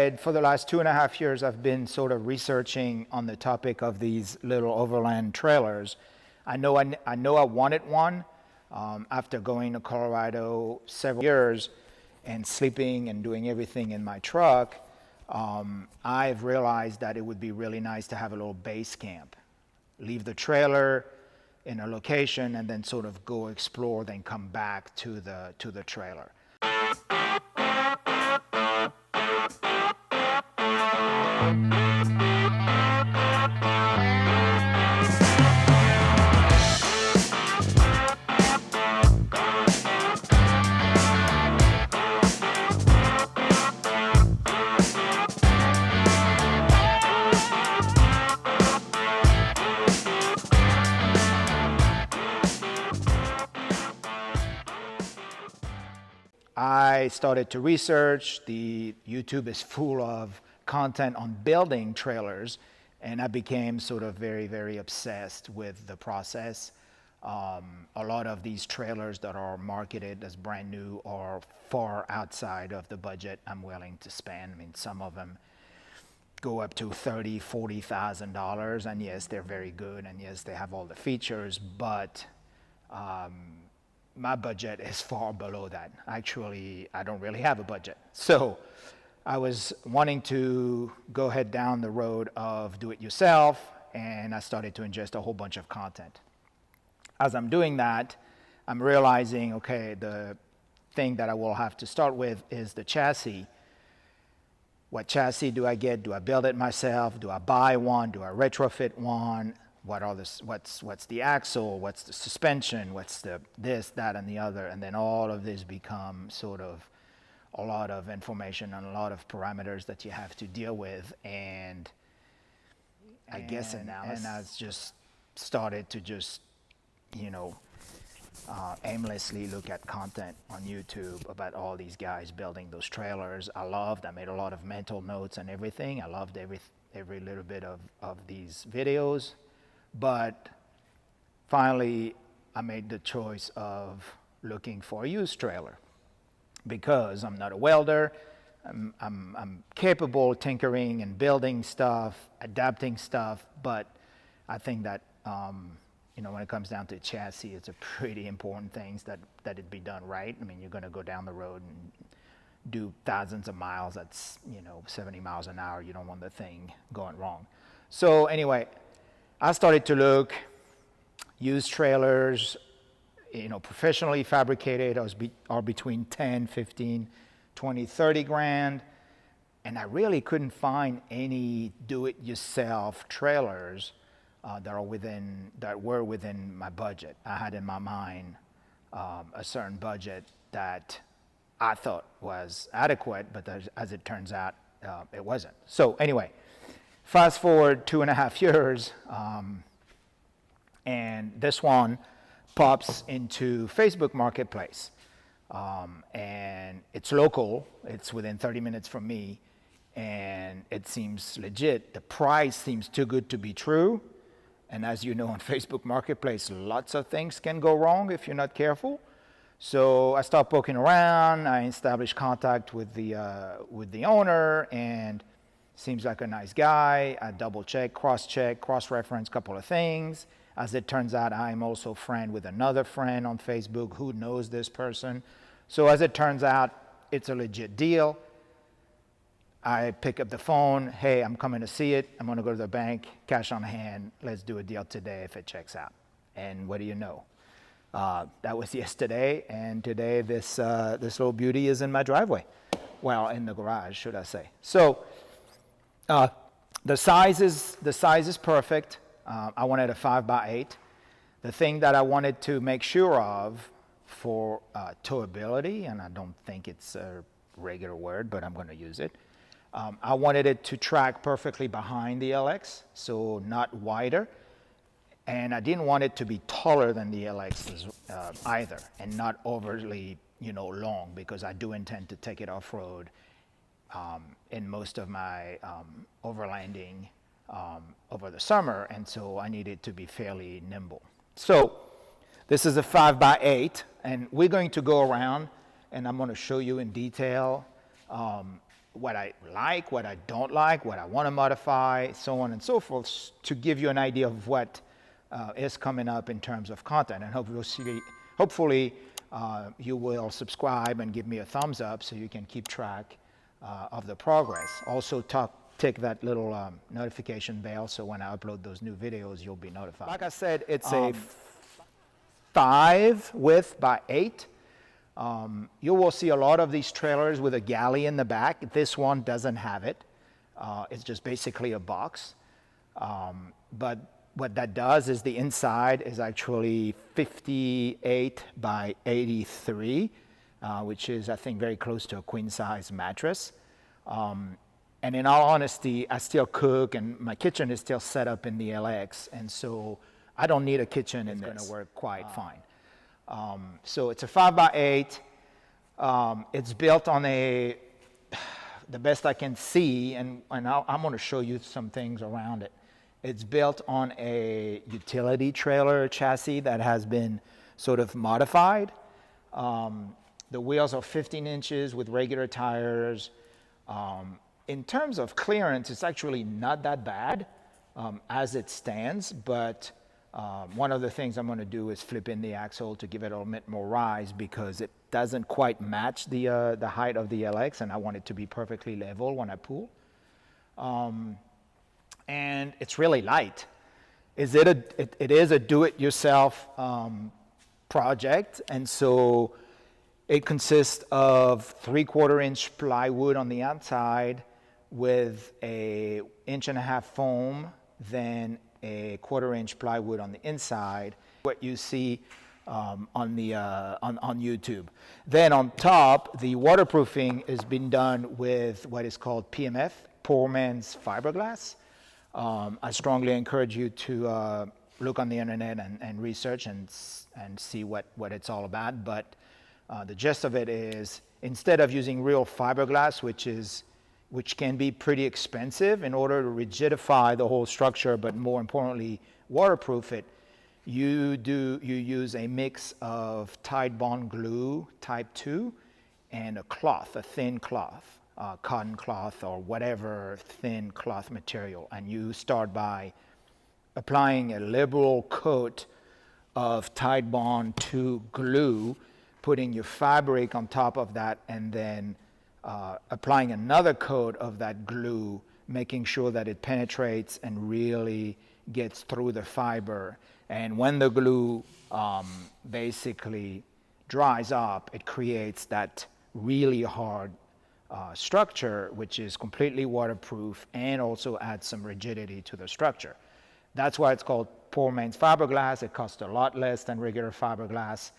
said, for the last 2.5 years, I've been sort of researching on the topic of these little overland trailers. I know I wanted one after going to Colorado several years and sleeping and doing everything in my truck. I've realized that it would be really nice to have a little base camp. Leave the trailer in a location and then sort of go explore, then come back to the trailer. I started to research. The YouTube is full of content on building trailers, and I became sort of very, very obsessed with the process. A lot of these trailers that are marketed as brand new are far outside of the budget I'm willing to spend. I mean, some of them go up to $30,000, $40,000, and yes, they're very good, and yes, they have all the features, but my budget is far below that. Actually, I don't really have a budget. So I was wanting to go ahead down the road of do it yourself, and I started to ingest a whole bunch of content. As I'm doing that, I'm realizing, okay, the thing that I will have to start with is the chassis. What chassis do I get? Do I build it myself? Do I buy one? Do I retrofit one? What's the axle? What's the suspension? What's the this, that, and the other? And then all of this become sort of a lot of information and a lot of parameters that you have to deal with. And I guess analysis. And I just started to just, aimlessly look at content on YouTube about all these guys building those trailers. I made a lot of mental notes and everything. I loved every little bit of these videos. But finally, I made the choice of looking for a used trailer because I'm not a welder. I'm capable of tinkering and building stuff, adapting stuff, but I think that when it comes down to chassis, it's a pretty important thing that it be done right. I mean, you're going to go down the road and do thousands of miles. That's 70 miles an hour. You don't want the thing going wrong. So anyway, I started to look. Used trailers, professionally fabricated, are between 10, 15, 20, 30 grand. And I really couldn't find any do-it-yourself trailers that were within my budget. I had in my mind a certain budget that I thought was adequate, but as it turns out, it wasn't. So anyway, fast forward 2.5 years, and this one pops into Facebook Marketplace. And it's local. It's within 30 minutes from me, and it seems legit. The price seems too good to be true. And as you know, on Facebook Marketplace, lots of things can go wrong if you're not careful. So I start poking around. I establish contact with the owner, and seems like a nice guy. I double-check, cross-reference a couple of things. As it turns out, I'm also friend with another friend on Facebook who knows this person. So as it turns out, it's a legit deal. I pick up the phone. Hey, I'm coming to see it. I'm going to go to the bank, cash on hand. Let's do a deal today if it checks out. And what do you know? That was yesterday, and today this little beauty is in my driveway. Well, in the garage, should I say. So the size is perfect. I wanted a 5x8. The thing that I wanted to make sure of for towability, and I don't think it's a regular word, but I'm going to use it. I wanted it to track perfectly behind the LX, so not wider. And I didn't want it to be taller than the LX either, and not overly, long, because I do intend to take it off-road in most of my overlanding over the summer, and so I need it to be fairly nimble. So this is a 5x8, and we're going to go around, and I'm going to show you in detail what I like, what I don't like, what I want to modify, so on and so forth, to give you an idea of what is coming up in terms of content. And hopefully you will subscribe and give me a thumbs up so you can keep track of the progress. Also tick that little notification bell so when I upload those new videos, you'll be notified. Like I said, it's a 5 width by 8. You will see a lot of these trailers with a galley in the back. This one doesn't have it. It's just basically a box. But what that does is the inside is actually 58 by 83, which is, I think, very close to a queen size mattress. And in all honesty, I still cook, and my kitchen is still set up in the LX, and so I don't need a kitchen, and it's going to work quite fine. So it's a 5 by 8. It's built on the best I can see, and I'm going to show you some things around it. It's built on a utility trailer chassis that has been sort of modified. The wheels are 15 inches with regular tires. In terms of clearance, it's actually not that bad as it stands, but one of the things I'm going to do is flip in the axle to give it a little bit more rise because it doesn't quite match the height of the LX, and I want it to be perfectly level when I pull. And it's really light. It is a do-it-yourself project, and so it consists of 3/4 inch plywood on the outside with a 1.5 inch foam, then a 1/4 inch plywood on the inside, what you see on YouTube. Then on top, the waterproofing has been done with what is called PMF, Poor Man's Fiberglass. I strongly encourage you to look on the internet and research and see what it's all about. But the gist of it is, instead of using real fiberglass, which can be pretty expensive in order to rigidify the whole structure, but more importantly, waterproof it, you use a mix of Tide Bond glue type 2 and a cloth, a thin cloth, cotton cloth or whatever thin cloth material. And you start by applying a liberal coat of Tide Bond 2 glue, putting your fabric on top of that, and then applying another coat of that glue, making sure that it penetrates and really gets through the fiber. And when the glue basically dries up, it creates that really hard structure, which is completely waterproof and also adds some rigidity to the structure. That's why it's called Poor Man's Fiberglass. It costs a lot less than regular fiberglass.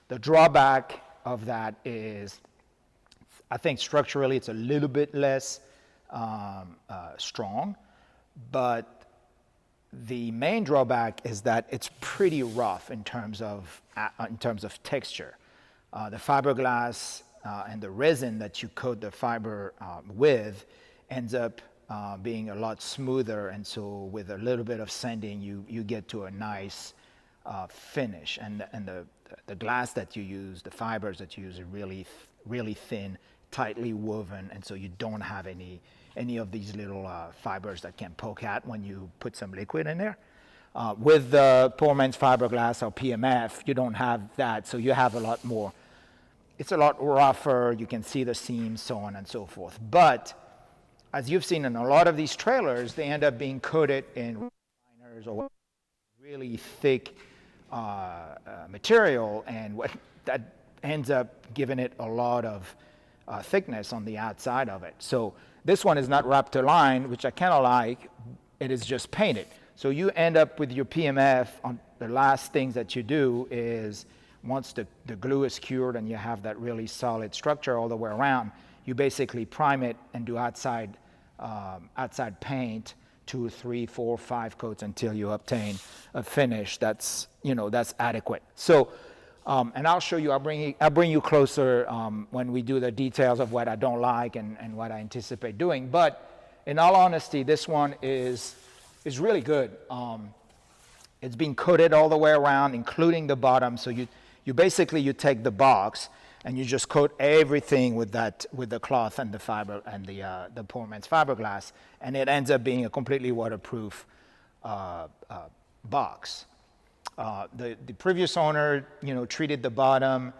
The drawback of that is, I think structurally it's a little bit less strong, but the main drawback is that it's pretty rough in terms of texture. The fiberglass and the resin that you coat the fiber with ends up being a lot smoother, and so with a little bit of sanding, you get to a nice finish. And the glass that you use, the fibers that you use, are really thin, tightly woven, and so you don't have any of these little fibers that can poke out when you put some liquid in there. With the Poor Man's Fiberglass or PMF, you don't have that, so you have a lot more. It's a lot rougher. You can see the seams, so on and so forth. But as you've seen in a lot of these trailers, they end up being coated in liners or really thick material, and what that ends up giving it a lot of thickness on the outside of it. So this one is not wrapped lined, which I kind of like. It is just painted. So you end up with your PMF. On the last things that you do is, once the glue is cured and you have that really solid structure all the way around, you basically prime it and do outside paint, 2, 3, 4, 5 coats until you obtain a finish that's adequate. So, and I'll show you. I'll bring you closer when we do the details of what I don't like and what I anticipate doing. But in all honesty, this one is really good. It's been coated all the way around, including the bottom. So you basically take the box, and you just coat everything with the cloth and the fiber and the poor man's fiberglass, and it ends up being a completely waterproof box. The previous owner, treated the bottom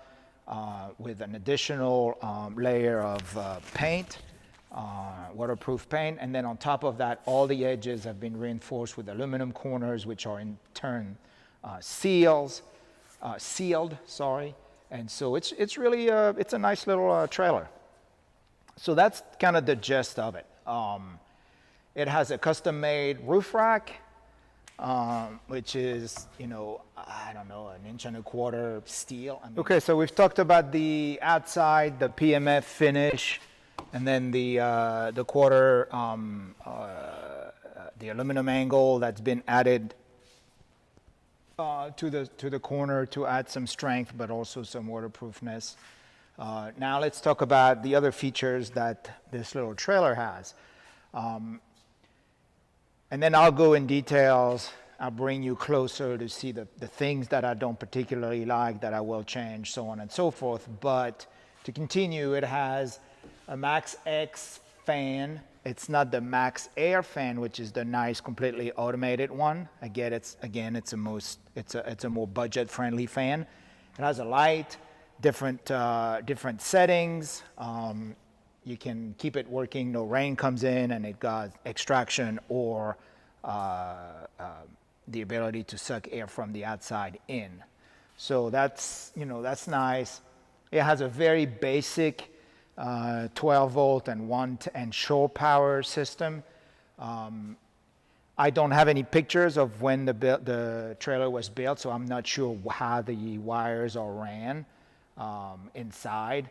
with an additional layer of paint, waterproof paint, and then on top of that, all the edges have been reinforced with aluminum corners, which are in turn sealed. And so it's really it's a nice little trailer. So that's kind of the gist of it. It has a custom-made roof rack, which is, I don't know, 1.25 inch steel. Okay, so we've talked about the outside, the PMF finish, and then the quarter, the aluminum angle that's been added to the corner to add some strength, but also some waterproofness. Now let's talk about the other features that this little trailer has. And then I'll go in details. I'll bring you closer to see the things that I don't particularly like that I will change, so on and so forth. But to continue, it has a Max X fan. It's not the Max Air fan, which is the nice, completely automated one. It's a more budget-friendly fan. It has a light, different settings. You can keep it working. No rain comes in, and it got extraction or the ability to suck air from the outside in. So that's nice. It has a very basic 12 volt and shore power system. I don't have any pictures of when the trailer was built, so I'm not sure how the wires are ran inside.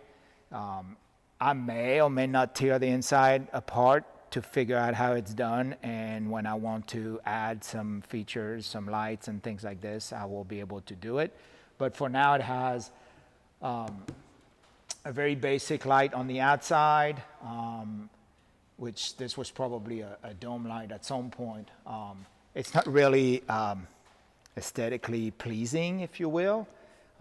I may or may not tear the inside apart to figure out how it's done, and when I want to add some features, some lights and things like this, I will be able to do it. But for now, it has a very basic light on the outside, which this was probably a dome light at some point. It's not really aesthetically pleasing, if you will.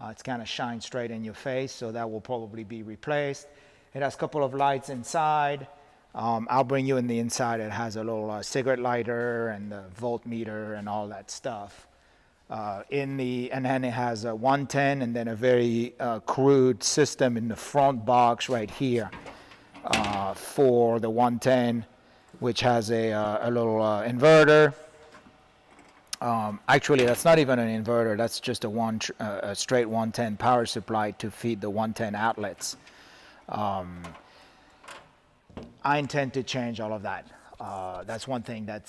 It's kind of shine straight in your face, so that will probably be replaced. It has a couple of lights inside. I'll bring you in the inside. It has a little cigarette lighter and the voltmeter and all that stuff. And then it has a 110 and then a very crude system in the front box right here for the 110, which has a little inverter. Actually, that's not even an inverter. That's just a straight 110 power supply to feed the 110 outlets. I intend to change all of that. That's one thing that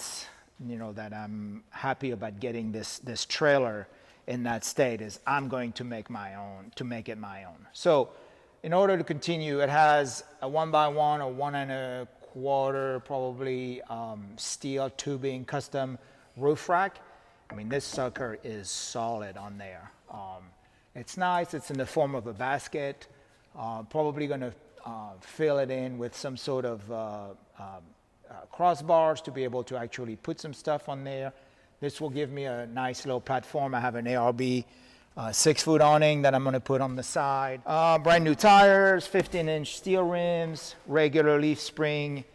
I'm happy about getting this trailer in that state is I'm going to make it my own. So in order to continue, it has a 1x1 or 1.25 probably steel tubing custom roof rack. I mean, this sucker is solid on there. It's nice. It's in the form of a basket. Probably going to fill it in with some sort of crossbars to be able to actually put some stuff on there. This will give me a nice little platform. I have an ARB 6-foot awning that I'm going to put on the side. Brand new tires, 15-inch steel rims, regular leaf spring,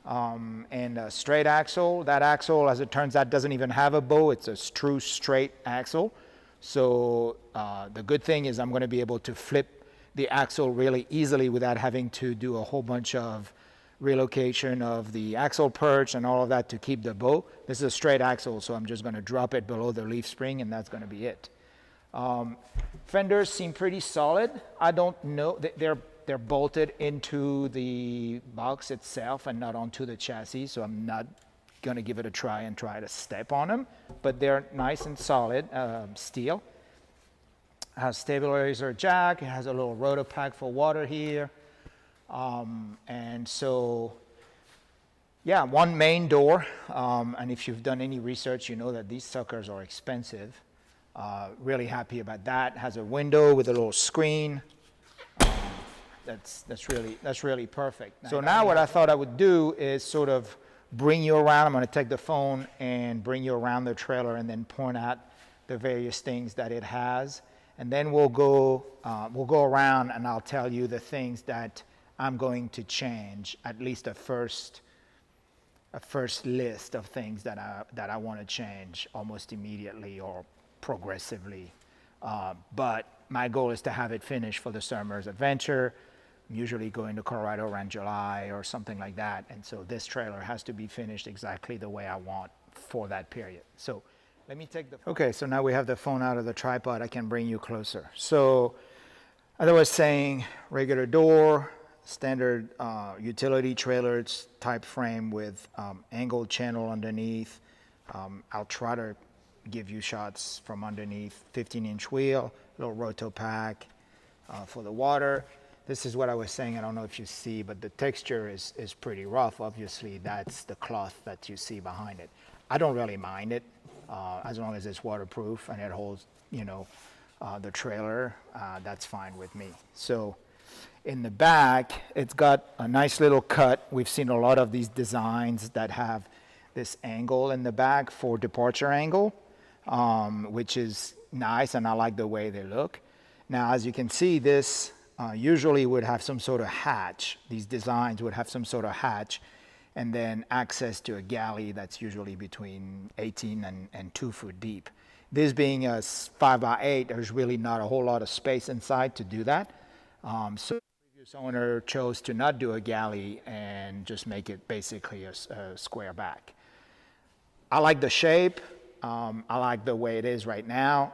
and a straight axle. That axle, as it turns out, doesn't even have a bow. It's a true straight axle. So the good thing is I'm going to be able to flip the axle really easily without having to do a whole bunch of relocation of the axle perch and all of that to keep the bow. This is a straight axle, so I'm just going to drop it below the leaf spring, and that's going to be it. Fenders seem pretty solid. I don't know. They're bolted into the box itself and not onto the chassis, so I'm not going to give it a try and try to step on them. But they're nice and solid steel. It has stabilizer jack. It has a little rotor pack for water here. And so, yeah, one main door. And if you've done any research, you know that these suckers are expensive. Really happy about that. It has a window with a little screen. That's really perfect. So now what I thought I would do is sort of bring you around. I'm going to take the phone and bring you around the trailer and then point out the various things that it has. and then we'll go around and I'll tell you the things that I'm going to change, at least a first list of things that I want to change almost immediately or progressively. But my goal is to have it finished for the summer's adventure. I'm usually going to Colorado around July or something like that, and so this trailer has to be finished exactly the way I want for that period. So let me take the phone. Okay, so now we have the phone out of the tripod. I can bring you closer. So as I was saying, regular door, standard utility trailer type frame with angled channel underneath. I'll try to give you shots from underneath. 15-inch wheel, little roto pack for the water. This is what I was saying. I don't know if you see, but the texture is pretty rough. Obviously, that's the cloth that you see behind it. I don't really mind it as long as it's waterproof and it holds, the trailer. That's fine with me. So in the back, it's got a nice little cut. We've seen a lot of these designs that have this angle in the back for departure angle, which is nice, and I like the way they look. Now, as you can see, this usually would have some sort of hatch. These designs would have some sort of hatch, and then access to a galley that's usually between 18 and 2 foot deep. This being a 5x8, there's really not a whole lot of space inside to do that. So the previous owner chose to not do a galley and just make it basically a square back. I like the shape. I like the way it is right now.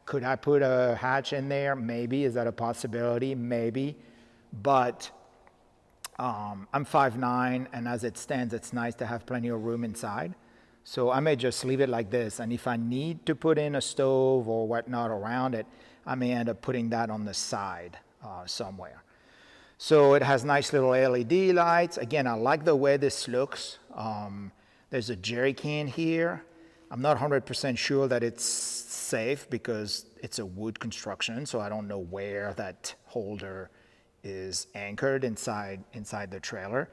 Could I put a hatch in there? Maybe. Is that a possibility? Maybe. But I'm 5'9", and as it stands, it's nice to have plenty of room inside. So I may just leave it like this, and if I need to put in a stove or whatnot around it, I may end up putting that on the side somewhere. So it has nice little LED lights. Again, I like the way this looks. There's a jerry can here. I'm not 100% sure that it's safe because it's a wood construction, so I don't know where that holder is anchored inside the trailer.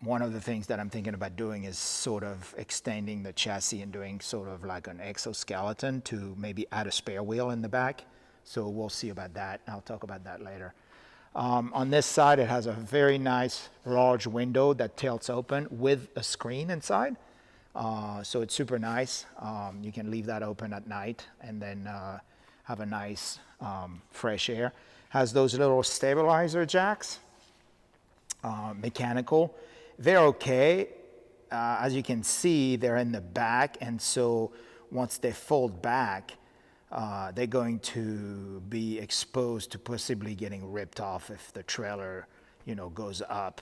One of the things that I'm thinking about doing is sort of extending the chassis and doing sort of like an exoskeleton to maybe add a spare wheel in the back. So we'll see about that. I'll talk about that later. On this side, it has a very nice large window that tilts open with a screen inside. So it's super nice. You can leave that open at night and then have a nice fresh air. Has those little stabilizer jacks, mechanical. They're okay. As you can see, they're in the back, and so once they fold back, they're going to be exposed to possibly getting ripped off if the trailer, goes up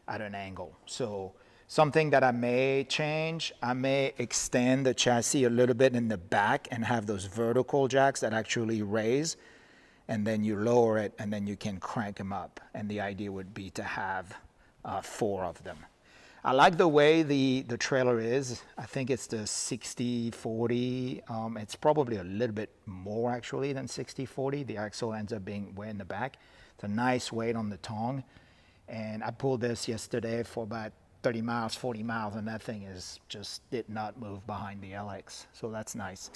at an angle. So something that I may change, I may extend the chassis a little bit in the back and have those vertical jacks that actually raise, and then you lower it, and then you can crank them up. And the idea would be to have 4 of them. I like the way the trailer is. I think it's the 60/40. It's probably a little bit more actually than 60/40. The axle ends up being way in the back. It's a nice weight on the tongue. And I pulled this yesterday for about 30 miles, 40 miles, and that thing just did not move behind the LX. So that's nice.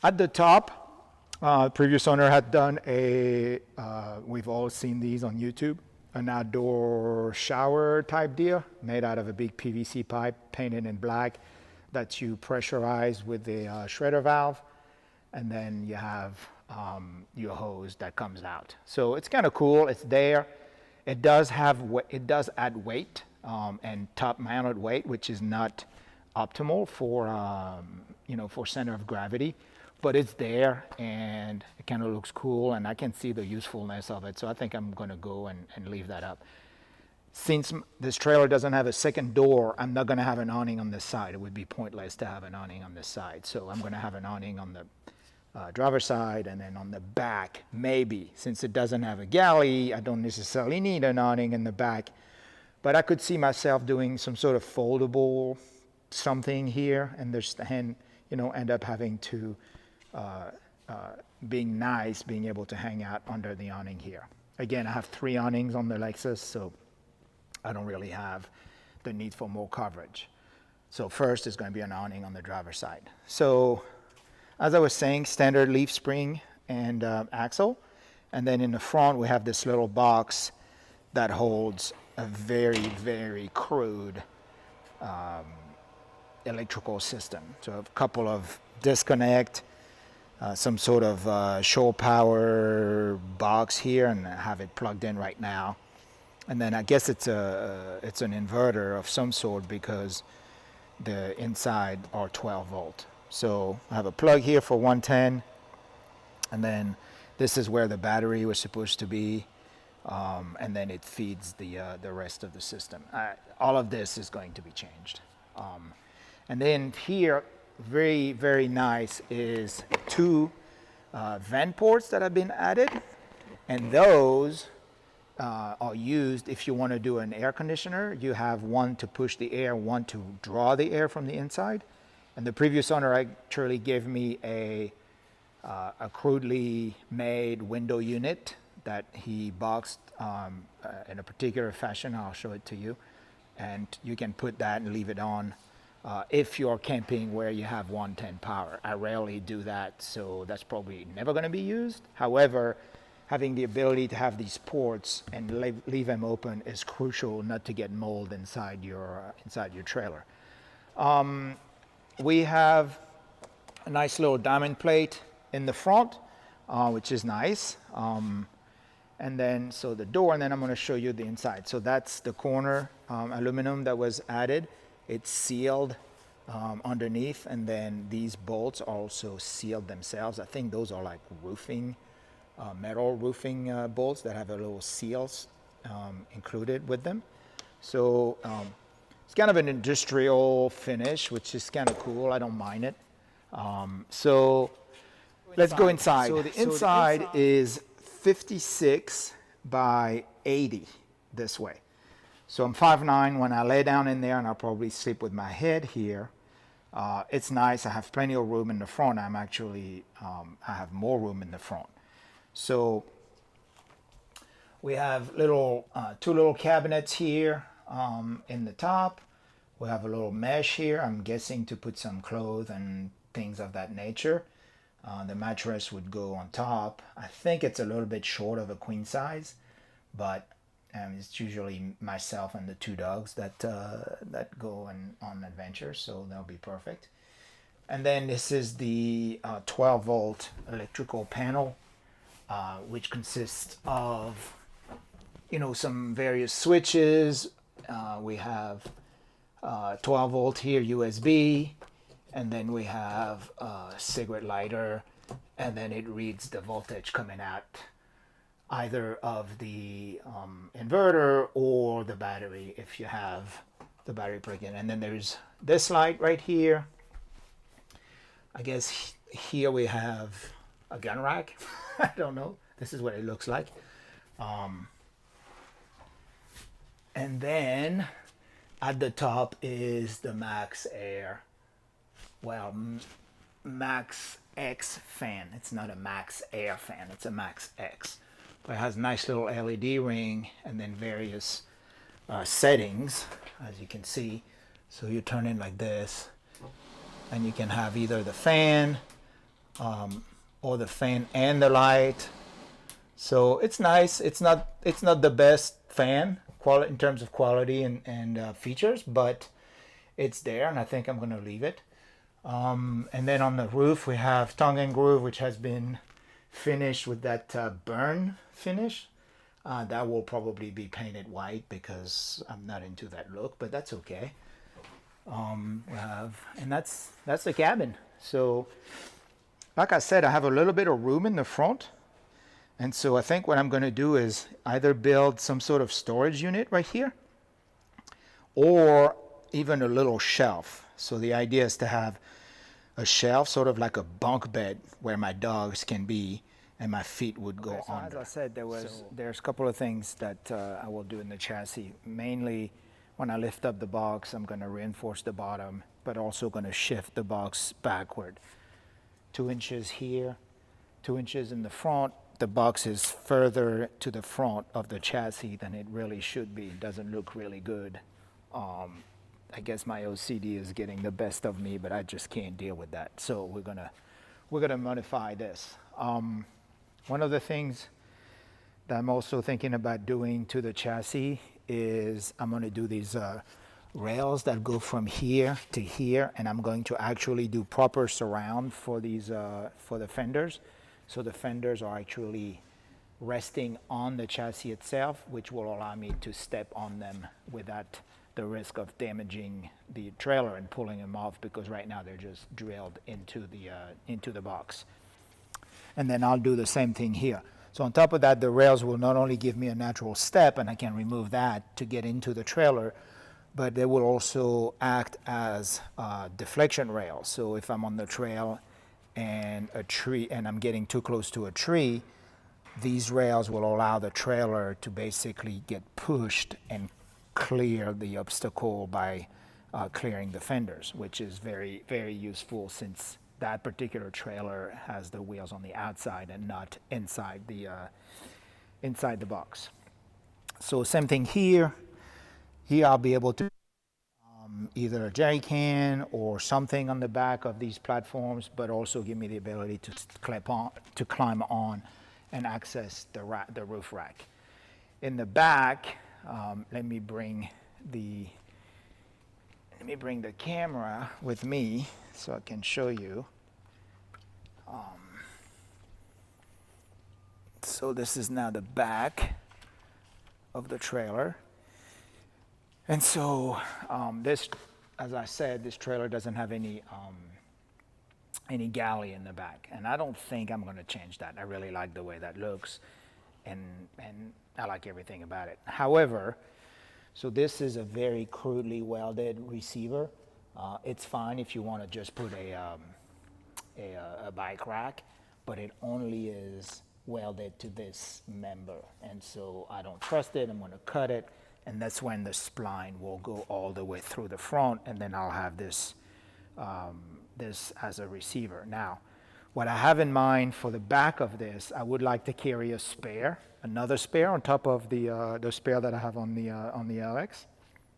At the top, previous owner had done we've all seen these on YouTube, an outdoor shower type deal made out of a big PVC pipe painted in black that you pressurize with the shredder valve, and then you have your hose that comes out. So it's kind of cool. It's there. It does add weight and top mounted weight, which is not optimal for center of gravity. But it's there, and it kind of looks cool, and I can see the usefulness of it. So I think I'm going to go and leave that up. Since this trailer doesn't have a second door, I'm not going to have an awning on this side. It would be pointless to have an awning on this side. So I'm going to have an awning on the driver's side, and then on the back, maybe. Since it doesn't have a galley, I don't necessarily need an awning in the back. But I could see myself doing some sort of foldable something here, and end up having to being able to hang out under the awning here. Again, I have 3 awnings on the Lexus, so I don't really have the need for more coverage. So first is going to be an awning on the driver's side. So as I was saying, standard leaf spring and axle. And then in the front, we have this little box that holds a very, very crude electrical system. So a couple of disconnect, some sort of shore power box here, and I have it plugged in right now. And then I guess it's an inverter of some sort because the inside are 12 volt. So I have a plug here for 110, and then this is where the battery was supposed to be, and then it feeds the rest of the system. All of this is going to be changed. And then here, very, very nice, is two vent ports that have been added, and those are used if you want to do an air conditioner. You have one to push the air, one to draw the air from the inside. And the previous owner actually gave me a crudely made window unit that he boxed in a particular fashion. I'll show it to you. And you can put that and leave it on if you're camping where you have 110 power. I rarely do that, so that's probably never going to be used. However, having the ability to have these ports and leave them open is crucial not to get mold inside your trailer. We have a nice little diamond plate in the front, which is nice. And then, so the door, and then I'm going to show you the inside. So that's the corner aluminum that was added. It's sealed underneath, and then these bolts also sealed themselves. I think those are like roofing, metal roofing bolts that have a little seals included with them. So it's kind of an industrial finish, which is kind of cool. I don't mind it. So let's go inside. So the inside is 56 by 80 this way. So I'm 5'9". When I lay down in there, and I'll probably sleep with my head here, it's nice. I have plenty of room in the front. I have more room in the front. So we have two little cabinets here in the top. We have a little mesh here, I'm guessing to put some clothes and things of that nature. The mattress would go on top. I think it's a little bit short of a queen size, but it's usually myself and the two dogs that go on adventures, so that'll be perfect. And then this is the 12 volt electrical panel, which consists of some various switches. We have 12 volt here, USB, and then we have a cigarette lighter, and then it reads the voltage coming out either of the inverter or the battery if you have the battery plugged in. And then there's this light right here. I guess here we have a gun rack. I don't know. This is what it looks like. And then at the top is the Max Air. Well, Max X fan. It's not a Max Air fan. It's a Max X. But it has a nice little LED ring and then various settings, as you can see. So you turn it like this, and you can have either the fan or the fan and the light. So it's nice. It's not the best fan in terms of quality and features, but it's there, and I think I'm going to leave it. And then on the roof we have tongue and groove, which has been finished with that burn finish. That will probably be painted white because I'm not into that look, but that's okay. And that's the cabin. So like I said, I have a little bit of room in the front, and so I think what I'm going to do is either build some sort of storage unit right here or even a little shelf. So the idea is to have a shelf, sort of like a bunk bed, where my dogs can be and my feet would go on. As I said, there's a couple of things that I will do in the chassis. Mainly, when I lift up the box, I'm going to reinforce the bottom, but also going to shift the box backward. 2 inches here, 2 inches in the front. The box is further to the front of the chassis than it really should be. It doesn't look really good. I guess my OCD is getting the best of me, but I just can't deal with that. So we're gonna we're going to modify this. One of the things that I'm also thinking about doing to the chassis is I'm going to do these rails that go from here to here, and I'm going to actually do proper surround for these for the fenders. So the fenders are actually resting on the chassis itself, which will allow me to step on them without the risk of damaging the trailer and pulling them off, because right now they're just drilled into the box. And then I'll do the same thing here. So on top of that, the rails will not only give me a natural step, and I can remove that to get into the trailer, but they will also act as deflection rails. So if I'm on the trail and a tree, and I'm getting too close to a tree, these rails will allow the trailer to basically get pushed and clear the obstacle by clearing the fenders, which is very, very useful, since that particular trailer has the wheels on the outside and not inside the box. So same thing here. Here I'll be able to either a jerry can or something on the back of these platforms, but also give me the ability to climb on and access the roof rack. In the back, let me bring the camera with me so I can show you. So this is now the back of the trailer. And so this, as I said, this trailer doesn't have any galley in the back, and I don't think I'm going to change that. I really like the way that looks, and I like everything about it. However, so this is a very crudely welded receiver. It's fine if you want to just put a bike rack, but it only is welded to this member, and so I don't trust it. I'm going to cut it, and that's when the spline will go all the way through the front, and then I'll have this as a receiver. Now, what I have in mind for the back of this, I would like to carry a spare, another spare on top of the spare that I have on the LX.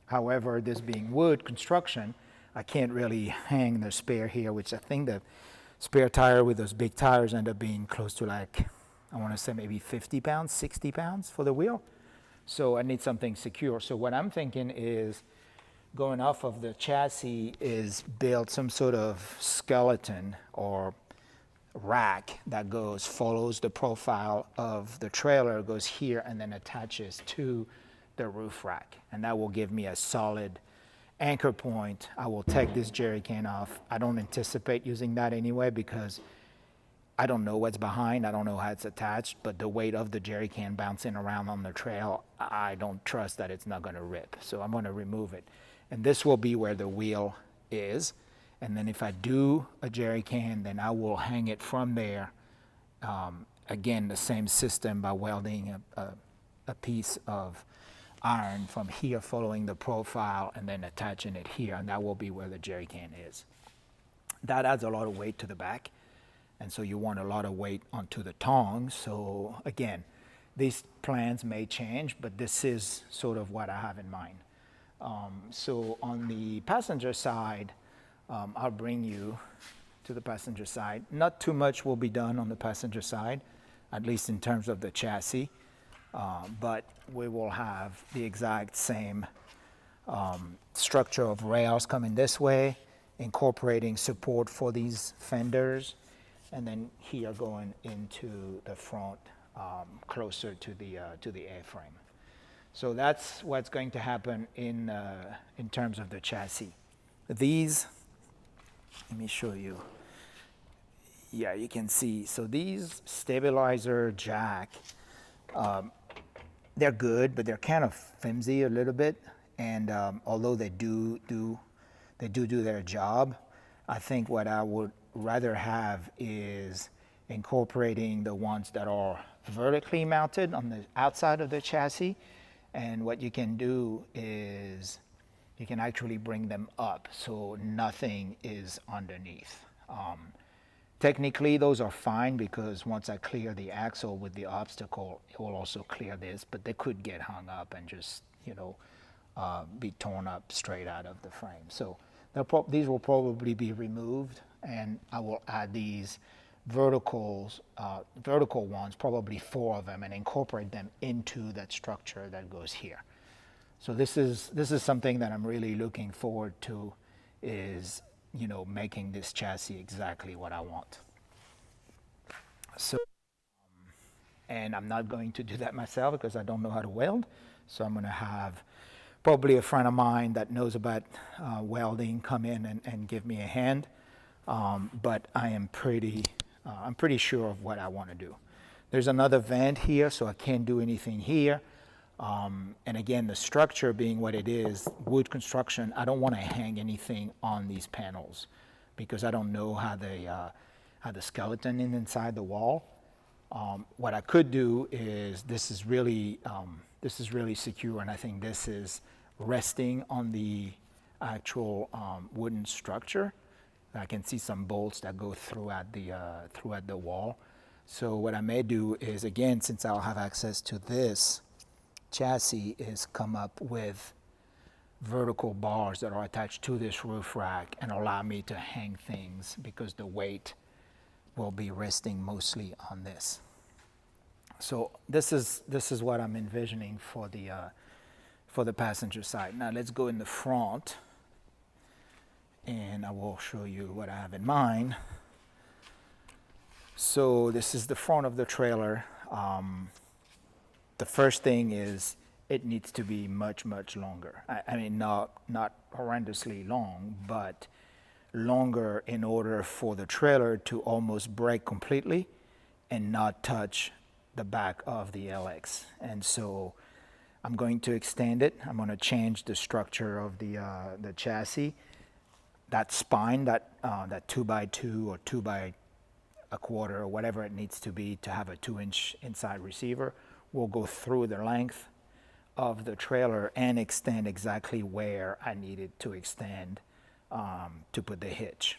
However, this being wood construction, I can't really hang the spare here, which I think the spare tire with those big tires end up being close to, like, I want to say maybe 50 pounds, 60 pounds for the wheel. So I need something secure. So what I'm thinking is, going off of the chassis, is build some sort of skeleton or rack that follows the profile of the trailer, goes here, and then attaches to the roof rack. And that will give me a solid anchor point. I will take this jerry can off. I don't anticipate using that anyway, because I don't know what's behind. I don't know how it's attached, but the weight of the jerry can bouncing around on the trail, I don't trust that it's not going to rip. So I'm going to remove it. And this will be where the wheel is. And then if I do a jerry can, then I will hang it from there. Again, the same system, by welding a piece of iron from here following the profile and then attaching it here. And that will be where the jerry can is. That adds a lot of weight to the back. And so you want a lot of weight onto the tongs. So again, these plans may change, but this is sort of what I have in mind. So on the passenger side, I'll bring you to the passenger side. Not too much will be done on the passenger side, at least in terms of the chassis, but we will have the exact same structure of rails coming this way, incorporating support for these fenders, and then here going into the front, closer to the airframe. So that's what's going to happen in terms of the chassis. These, let me show you. Yeah, you can see. So these stabilizer jack, they're good, but they're kind of flimsy a little bit. And although they do their job, I think what I would rather have is incorporating the ones that are vertically mounted on the outside of the chassis. And what you can do is you can actually bring them up so nothing is underneath. Technically, those are fine, because once I clear the axle with the obstacle, it will also clear this, but they could get hung up and just, be torn up straight out of the frame. So these will probably be removed, and I will add these vertical ones, probably 4 of them, and incorporate them into that structure that goes here. So this is something that I'm really looking forward to, is making this chassis exactly what I want. So, and I'm not going to do that myself because I don't know how to weld. So I'm going to have probably a friend of mine that knows about welding come in and give me a hand. But I'm pretty sure of what I want to do. There's another vent here, so I can't do anything here. And again, the structure being what it is, wood construction, I don't want to hang anything on these panels because I don't know how the skeleton is inside the wall. What I could do is this is really secure, and I think this is resting on the actual wooden structure. I can see some bolts that go throughout the wall. So what I may do is, again, since I'll have access to this chassis, is come up with vertical bars that are attached to this roof rack and allow me to hang things because the weight will be resting mostly on this. So this is what I'm envisioning for the passenger side. Now let's go in the front, and I will show you what I have in mind. So this is the front of the trailer. The first thing is it needs to be much longer. I mean, not horrendously long, but longer in order for the trailer to almost break completely and not touch the back of the LX. And so I'm going to extend it. I'm going to change the structure of the chassis. That spine, that 2x2 or 2x1/4 or whatever it needs to be to have a 2-inch inside receiver, will go through the length of the trailer and extend exactly where I need it to extend to put the hitch.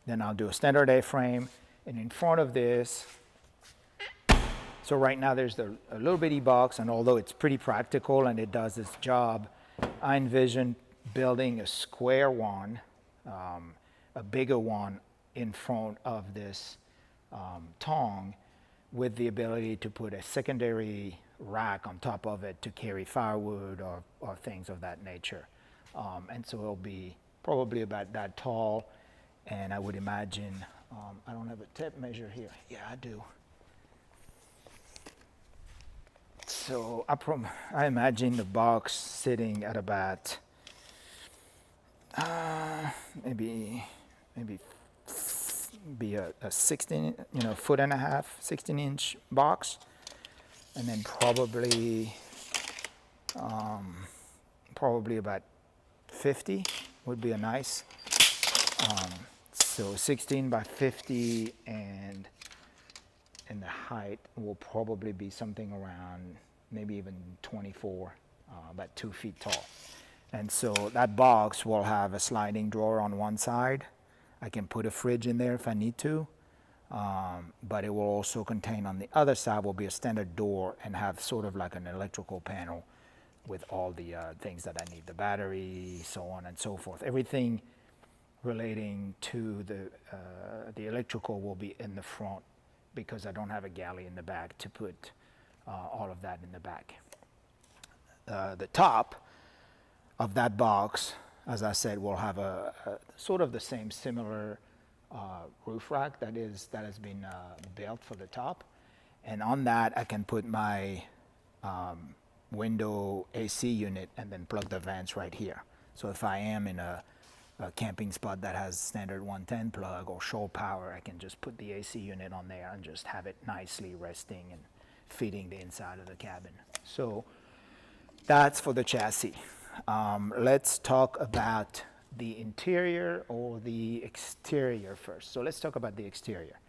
Then I'll do a standard A-frame, and in front of this, so right now there's a little bitty box, and although it's pretty practical and it does its job, I envision building a square one, a bigger one in front of this tongue, with the ability to put a secondary rack on top of it to carry firewood or things of that nature. And so it'll be probably about that tall, and I would imagine, I don't have a tape measure here. Yeah, I do. So I imagine the box sitting at about maybe be a 16, foot and a half, 16-inch box, and then probably about 50 would be a nice. So 16 by 50, and the height will probably be something around maybe even 24, about 2 feet tall. And so that box will have a sliding drawer on one side. I can put a fridge in there if I need to, but it will also contain, on the other side will be a standard door and have sort of like an electrical panel with all the things that I need, the battery, so on and so forth. Everything relating to the electrical will be in the front, because I don't have a galley in the back to put all of that in the back. The top of that box, as I said, will have a sort of the same similar roof rack that has been built for the top, and on that I can put my window AC unit and then plug the vents right here. So if I am in a camping spot that has standard 110 plug or shore power, I can just put the AC unit on there and just have it nicely resting and feeding the inside of the cabin. So that's for the chassis. Let's talk about the interior or the exterior first. So let's talk about the exterior.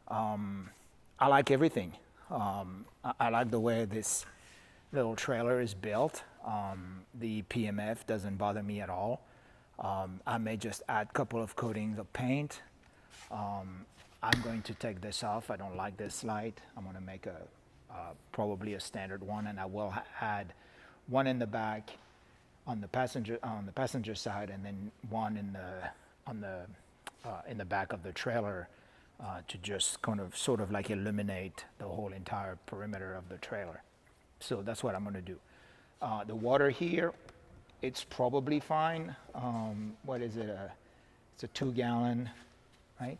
I like everything. I like the way this little trailer is built. The PMF doesn't bother me at all. I may just add a couple of coatings of paint. I'm going to take this off. I don't like this light. I'm going to make probably a standard one, and I will add one in the back on the passenger side, and then one in the back of the trailer to just kind of sort of like illuminate the whole entire perimeter of the trailer. So that's what I'm going to do. The water here, it's probably fine. What is it? It's a 2 gallon, right?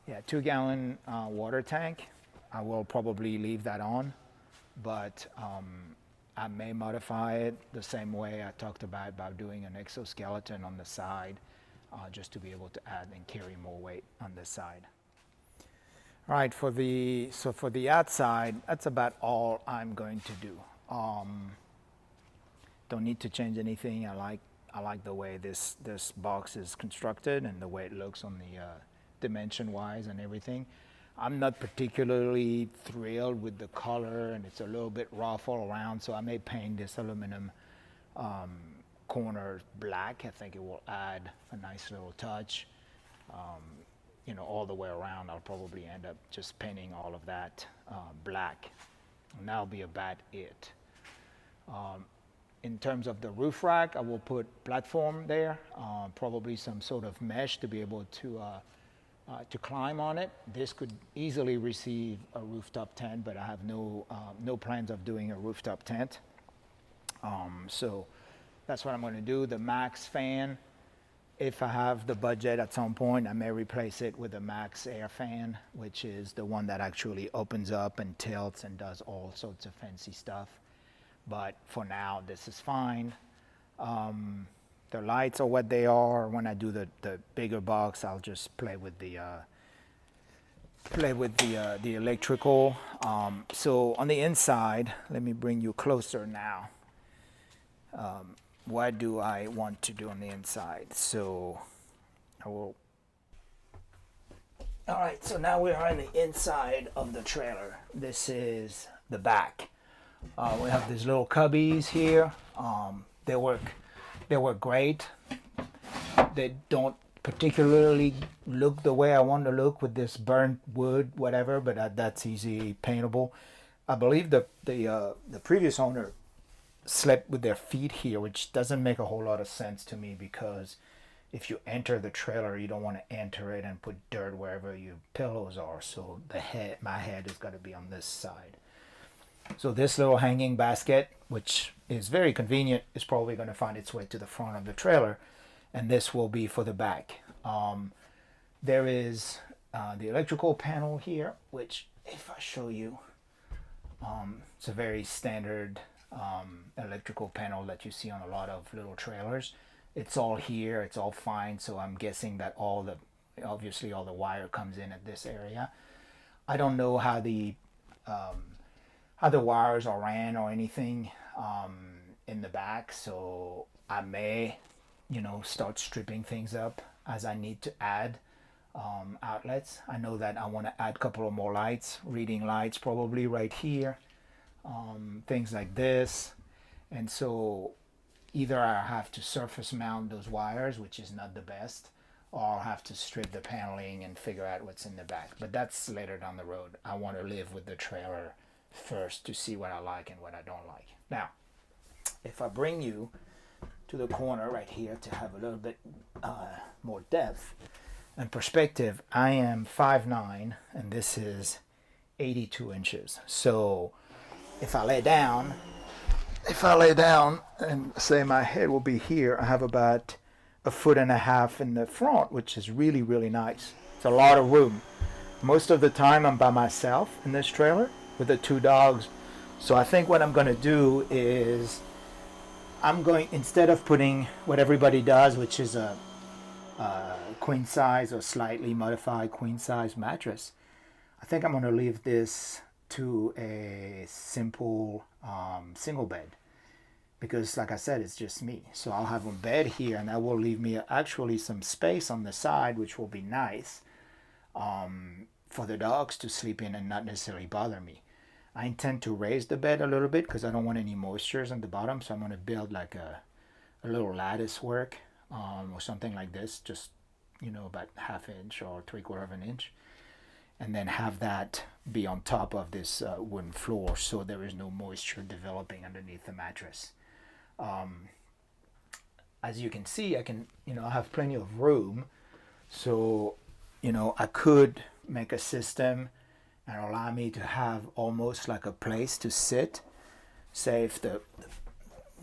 Yeah, 2 gallon water tank. I will probably leave that on, but I may modify it the same way I talked about doing an exoskeleton on the side, just to be able to add and carry more weight on this side. All right, for the outside, that's about all I'm going to do. Don't need to change anything. I like the way this box is constructed and the way it looks on the dimension wise and everything. I'm not particularly thrilled with the color, and it's a little bit rough all around, so I may paint this aluminum corner black. I think it will add a nice little touch. You know, all the way around, I'll probably end up just painting all of that black, and that'll be about it. In terms of the roof rack, I will put platform there, probably some sort of mesh to be able to climb on it. This could easily receive a rooftop tent, but I have no plans of doing a rooftop tent. So that's what I'm going to do. The Max fan, if I have the budget at some point, I may replace it with a Max air fan, which is the one that actually opens up and tilts and does all sorts of fancy stuff. But for now, this is fine. The lights are what they are. When I do the bigger box, I'll just play with the electrical. So on the inside, let me bring you closer now. What do I want to do on the inside? So I will. All right, so now we are on the inside of the trailer. This is the back. We have these little cubbies here. They work great. They don't particularly look the way I want to look with this burnt wood, whatever, but that's easy paintable. I believe the previous owner slept with their feet here, which doesn't make a whole lot of sense to me, because if you enter the trailer, you don't want to enter it and put dirt wherever your pillows are. So my head has got to be on this side. So this little hanging basket, which is very convenient, is probably going to find its way to the front of the trailer, and this will be for the back. There is the electrical panel here, which, if I show you, it's a very standard electrical panel that you see on a lot of little trailers. It's all here, it's all fine, so I'm guessing that obviously all the wire comes in at this area. I don't know how the wires are ran or anything in the back, so I may, start stripping things up as I need to add outlets. I know that I want to add a couple of more lights, reading lights probably right here, things like this. And so either I have to surface mount those wires, which is not the best, or I'll have to strip the paneling and figure out what's in the back. But that's later down the road. I want to live with the trailer first to see what I like and what I don't like. Now, if I bring you to the corner right here to have a little bit more depth and perspective, I am 5'9", and this is 82 inches. So if I lay down and say my head will be here, I have about 1.5 feet in the front, which is really, really nice. It's a lot of room. Most of the time I'm by myself in this trailer with the 2 dogs. So I think what I'm going to do is instead of putting what everybody does, which is a queen size or slightly modified queen size mattress, I think I'm going to leave this to a simple single bed, because like I said, it's just me. So I'll have a bed here, and that will leave me actually some space on the side, which will be nice for the dogs to sleep in and not necessarily bother me. I intend to raise the bed a little bit because I don't want any moistures on the bottom, so I'm going to build like a little lattice work or something like this, just about 1/2 inch or 3/4 inch, and then have that be on top of this wooden floor, so there is no moisture developing underneath the mattress. As you can see, I have plenty of room, so I could make a system and allow me to have almost like a place to sit. Say if the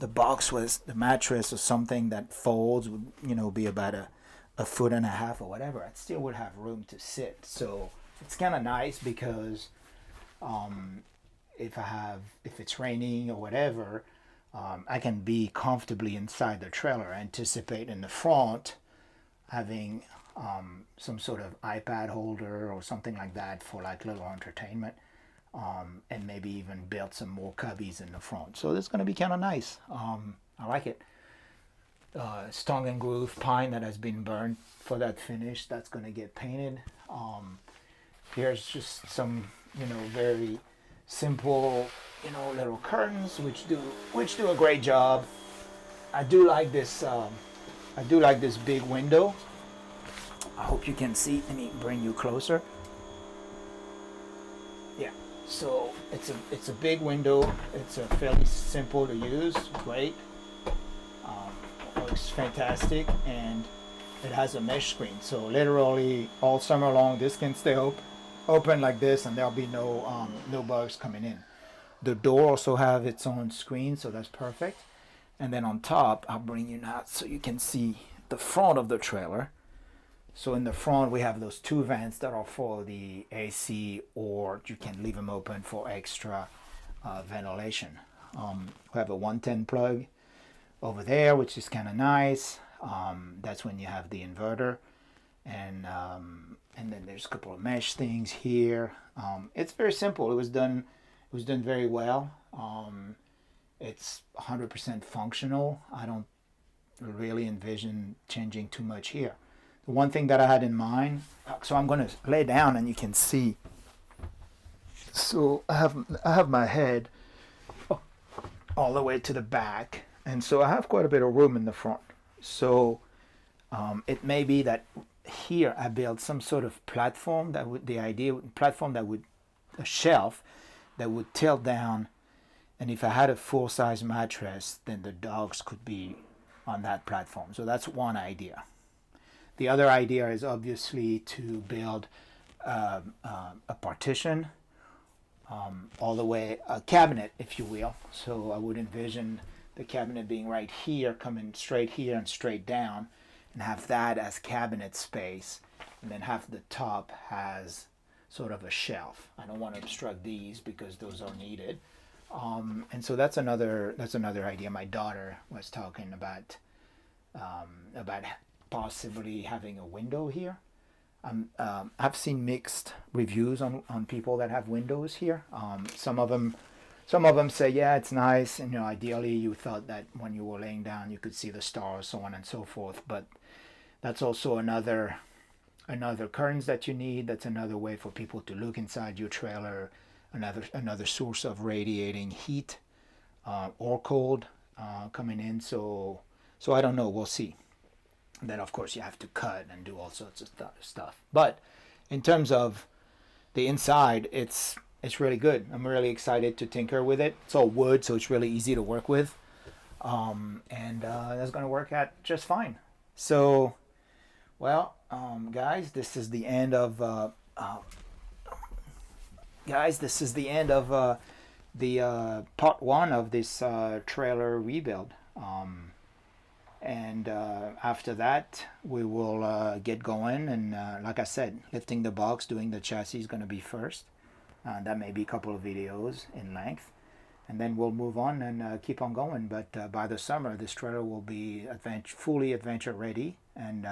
box was the mattress or something that folds would be about a foot and a half or whatever, I still would have room to sit. So it's kind of nice because if it's raining or whatever, I can be comfortably inside the trailer. I anticipate in the front having some sort of iPad holder or something like that for like little entertainment, and maybe even build some more cubbies in the front. So it's going to be kind of nice. I like it. Stone and groove pine that has been burned for that finish. That's going to get painted. Here's just some, very simple, little curtains which do a great job. I do like this. I do like this big window. I hope you can see. Let me bring you closer. Yeah. So it's a big window. It's a fairly simple to use. Great. Looks fantastic, and it has a mesh screen. So literally all summer long, this can stay open like this, and there'll be no bugs coming in. The door also have its own screen, so that's perfect. And then on top, I'll bring you now so you can see the front of the trailer. So in the front, we have those two vents that are for the AC, or you can leave them open for extra ventilation. We have a 110 plug over there, which is kind of nice. That's when you have the inverter, and then there's a couple of mesh things here. It's very simple. It was done very well. It's 100% functional. I don't really envision changing too much here. The one thing that I had in mind, so I'm going to lay down and you can see. So I have my head all the way to the back, and so I have quite a bit of room in the front. So it may be that here I build some sort of platform a shelf that would tilt down, and if I had a full-size mattress, then the dogs could be on that platform. So that's one idea. The other idea is obviously to build a partition, all the way, a cabinet, if you will. So I would envision the cabinet being right here, coming straight here and straight down, and have that as cabinet space, and then have the top has sort of a shelf. I don't want to obstruct these because those are needed. And so that's another idea. My daughter was talking about possibly having a window here. I've seen mixed reviews on people that have windows here. Some of them say, yeah, it's nice, and ideally you thought that when you were laying down you could see the stars, so on and so forth. But that's also another curtains that you need. That's another way for people to look inside your trailer. Another source of radiating heat or cold coming in. So I don't know. We'll see. And then of course you have to cut and do all sorts of stuff. But in terms of the inside, it's really good. I'm really excited to tinker with it. It's all wood, so it's really easy to work with, and that's going to work out just fine. So, well, guys, this is the end of the part one of this trailer rebuild. And after that, we will get going. And like I said, lifting the box, doing the chassis is going to be first. That may be a couple of videos in length. And then we'll move on and keep on going. But by the summer, this trailer will be fully adventure ready, and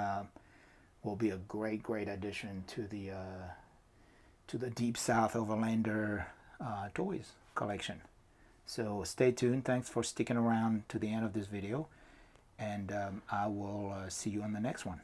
will be a great addition to the Deep South Overlander toys collection. So stay tuned. Thanks for sticking around to the end of this video, and I will see you on the next one.